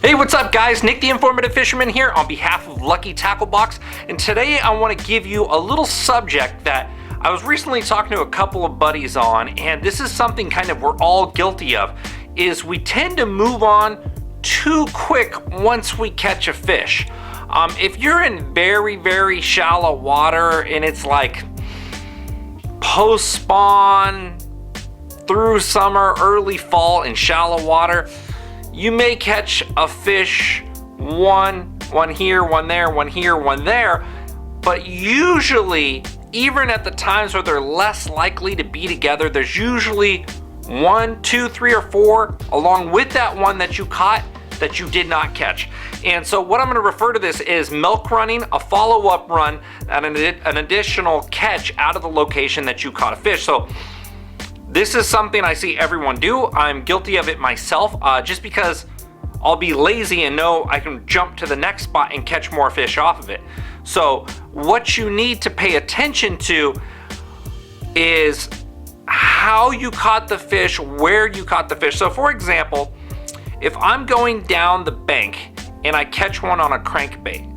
Hey, what's up guys? Nick the Informative Fisherman here on behalf of Lucky Tackle Box, and today I want to give you a little subject that I was recently talking to a couple of buddies on, and this is something kind of we're all guilty of, is we tend to move on too quick once we catch a fish. If you're in very, very shallow water and it's like post-spawn through summer, early fall in shallow water, you may catch a fish, one here, one there, one here, one there, but usually, even at the times where they're less likely to be together, there's usually 1, 2, 3, or 4 along with that one that you caught that you did not catch. And so what I'm going to refer to this is milk running, a follow-up run, and an additional catch out of the location that you caught a fish. So this is something I see everyone do. I'm guilty of it myself, just because I'll be lazy and know I can jump to the next spot and catch more fish off of it. So what you need to pay attention to is how you caught the fish, where you caught the fish. So for example, if I'm going down the bank and I catch one on a crankbait,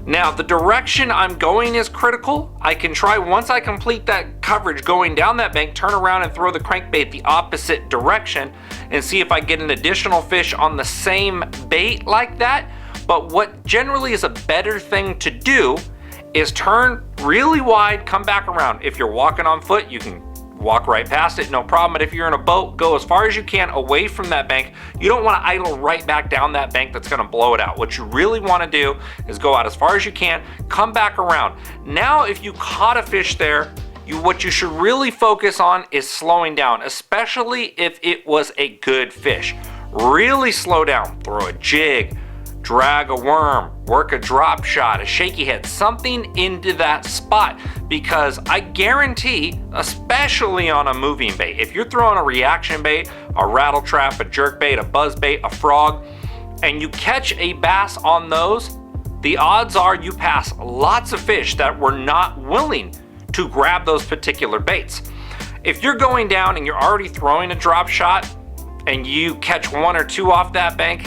now the direction I'm going is critical. I can try, once I complete that coverage going down that bank, turn around and throw the crankbait the opposite direction and see if I get an additional fish on the same bait like that. But what generally is a better thing to do is turn really wide, come back around. If you're walking on foot, you can walk right past it, no problem. But if you're in a boat, go as far as you can away from that bank. You don't want to idle right back down that bank. That's going to blow it out. What you really want to do is go out as far as you can, come back around. Now, if you caught a fish there, what you should really focus on is slowing down, especially if it was a good fish. Really slow down, throw a jig, drag a worm, work a drop shot, a shaky head, something into that spot, because I guarantee, especially on a moving bait, if you're throwing a reaction bait, a rattle trap, a jerk bait, a buzz bait, a frog, and you catch a bass on those, the odds are you pass lots of fish that were not willing to grab those particular baits. If you're going down and you're already throwing a drop shot and you catch 1 or 2 off that bank,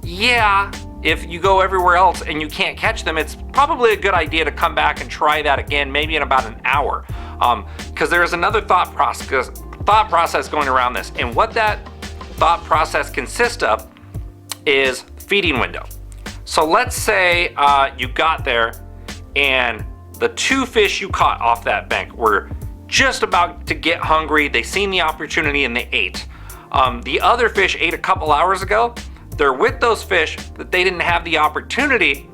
yeah, if you go everywhere else and you can't catch them, it's probably a good idea to come back and try that again, maybe in about an hour. Because there is another thought process going around this. And what that thought process consists of is feeding window. So let's say you got there and the 2 fish you caught off that bank were just about to get hungry. They seen the opportunity and they ate. The other fish ate a couple hours ago. They're with those fish that they didn't have the opportunity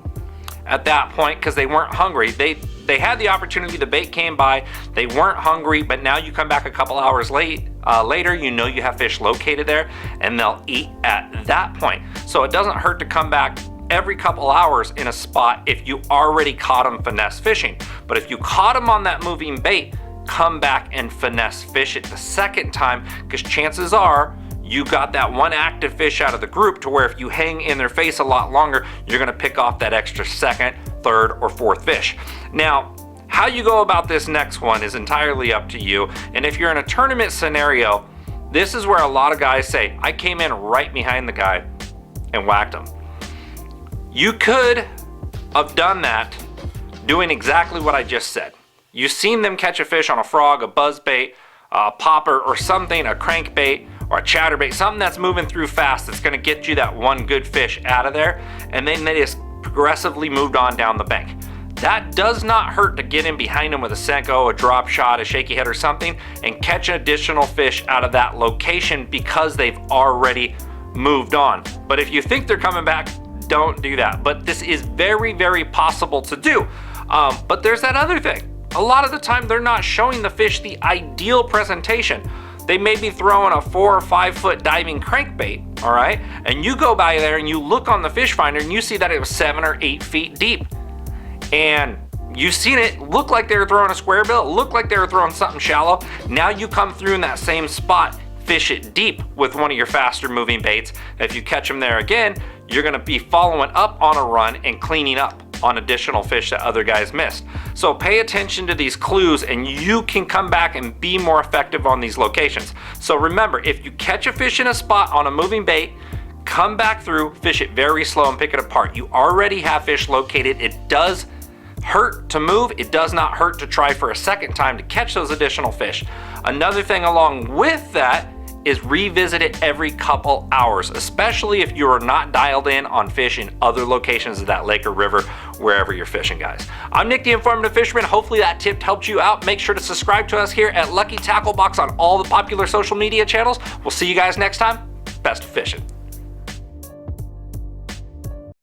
at that point because they weren't hungry. They had the opportunity, the bait came by, they weren't hungry, but now you come back a couple hours later, you know you have fish located there and they'll eat at that point. So it doesn't hurt to come back every couple hours in a spot if you already caught them finesse fishing. But if you caught them on that moving bait, come back and finesse fish it the second time, because chances are you got that one active fish out of the group to where if you hang in their face a lot longer, you're gonna pick off that extra second, third, or fourth fish. Now, how you go about this next one is entirely up to you. And if you're in a tournament scenario, this is where a lot of guys say, I came in right behind the guy and whacked him. You could have done that doing exactly what I just said. You've seen them catch a fish on a frog, a buzz bait, a popper, or something, a crankbait, or a chatterbait, something that's moving through fast that's gonna get you that one good fish out of there, and then they just progressively moved on down the bank. That does not hurt to get in behind them with a Senko, a drop shot, a shaky head, or something, and catch an additional fish out of that location because they've already moved on. But if you think they're coming back, don't do that. But this is very, very possible to do. But there's that other thing. A lot of the time, they're not showing the fish the ideal presentation. They may be throwing a 4 or 5 foot diving crankbait, all right? And you go by there and you look on the fish finder and you see that it was 7 or 8 feet deep. And you've seen it look like they were throwing a square bill, it looked like they were throwing something shallow. Now you come through in that same spot, fish it deep with one of your faster moving baits. If you catch them there again, you're gonna be following up on a run and cleaning up on additional fish that other guys missed. So pay attention to these clues and you can come back and be more effective on these locations. So remember, if you catch a fish in a spot on a moving bait, come back through, fish it very slow and pick it apart. You already have fish located. It does hurt to move. It does not hurt to try for a second time to catch those additional fish. Another thing along with that is revisit it every couple hours, especially if you are not dialed in on fish in other locations of that lake or river, wherever you're fishing, guys. I'm Nick, the Informative Fisherman. Hopefully that tip helped you out. Make sure to subscribe to us here at Lucky Tackle Box on all the popular social media channels. We'll see you guys next time. Best of fishing.